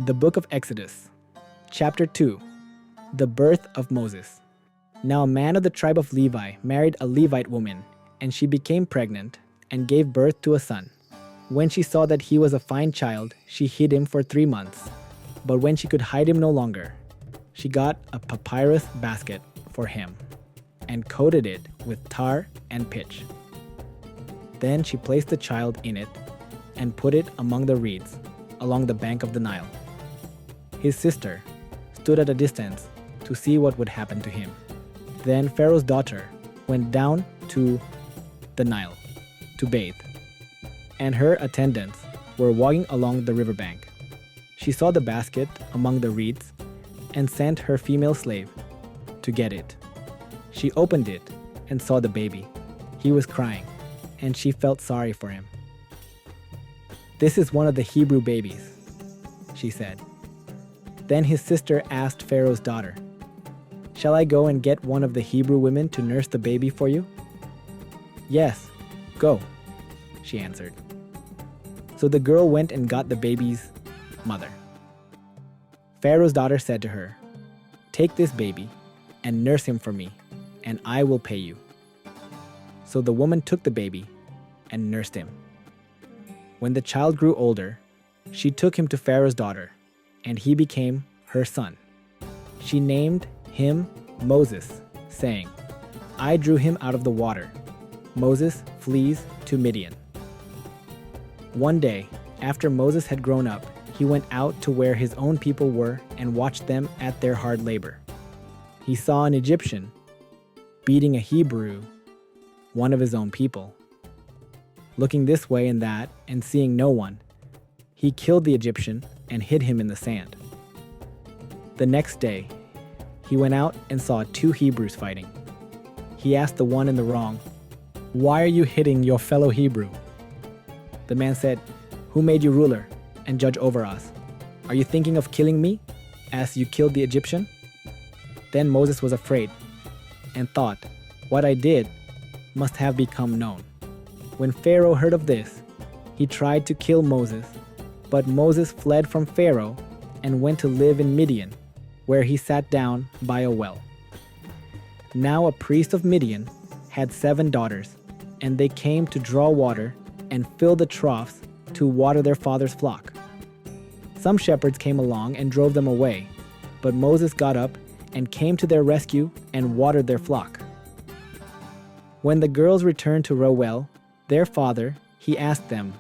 The Book of Exodus, Chapter 2, The Birth of Moses. Now a man of the tribe of Levi married a Levite woman, and she became pregnant and gave birth to a son. When she saw that he was a fine child, she hid him for 3 months. But when she could hide him no longer, she got a papyrus basket for him and coated it with tar and pitch. Then she placed the child in it and put it among the reeds along the bank of the Nile. His sister stood at a distance to see what would happen to him. Then Pharaoh's daughter went down to the Nile to bathe, and her attendants were walking along the riverbank. She saw the basket among the reeds and sent her female slave to get it. She opened it and saw the baby. He was crying, and she felt sorry for him. "This is one of the Hebrew babies," she said. Then his sister asked Pharaoh's daughter, "Shall I go and get one of the Hebrew women to nurse the baby for you?" "Yes, go," she answered. So the girl went and got the baby's mother. Pharaoh's daughter said to her, "Take this baby and nurse him for me, and I will pay you." So the woman took the baby and nursed him. When the child grew older, she took him to Pharaoh's daughter, and he became her son. She named him Moses, saying, "I drew him out of the water." Moses flees to Midian. One day, after Moses had grown up, he went out to where his own people were and watched them at their hard labor. He saw an Egyptian beating a Hebrew, one of his own people. Looking this way and that and seeing no one, he killed the Egyptian and hid him in the sand. The next day, he went out and saw 2 Hebrews fighting. He asked the one in the wrong, "Why are you hitting your fellow Hebrew?" The man said, "Who made you ruler and judge over us? Are you thinking of killing me as you killed the Egyptian?" Then Moses was afraid and thought, "What I did must have become known." When Pharaoh heard of this, he tried to kill Moses, but Moses fled from Pharaoh and went to live in Midian, where he sat down by a well. Now a priest of Midian had 7 daughters, and they came to draw water and fill the troughs to water their father's flock. Some shepherds came along and drove them away, but Moses got up and came to their rescue and watered their flock. When the girls returned to Reuel, their father, he asked them,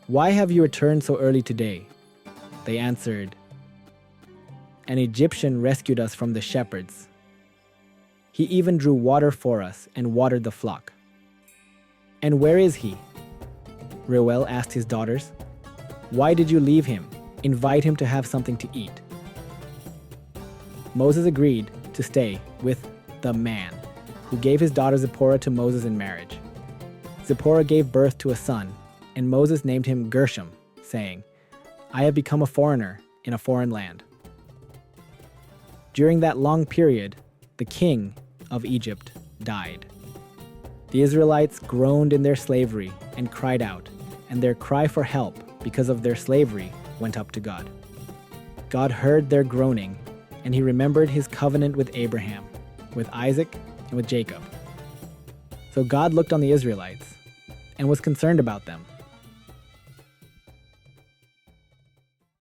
"Why have you returned so early today?" They answered, "An Egyptian rescued us from the shepherds. He even drew water for us and watered the flock." "And where is he?" Reuel asked his daughters. "Why did you leave him? Invite him to have something to eat." Moses agreed to stay with the man, who gave his daughter Zipporah to Moses in marriage. Zipporah gave birth to a son, and Moses named him Gershom, saying, "I have become a foreigner in a foreign land." During that long period, the king of Egypt died. The Israelites groaned in their slavery and cried out, and their cry for help because of their slavery went up to God. God heard their groaning, and he remembered his covenant with Abraham, with Isaac, and with Jacob. So God looked on the Israelites and was concerned about them.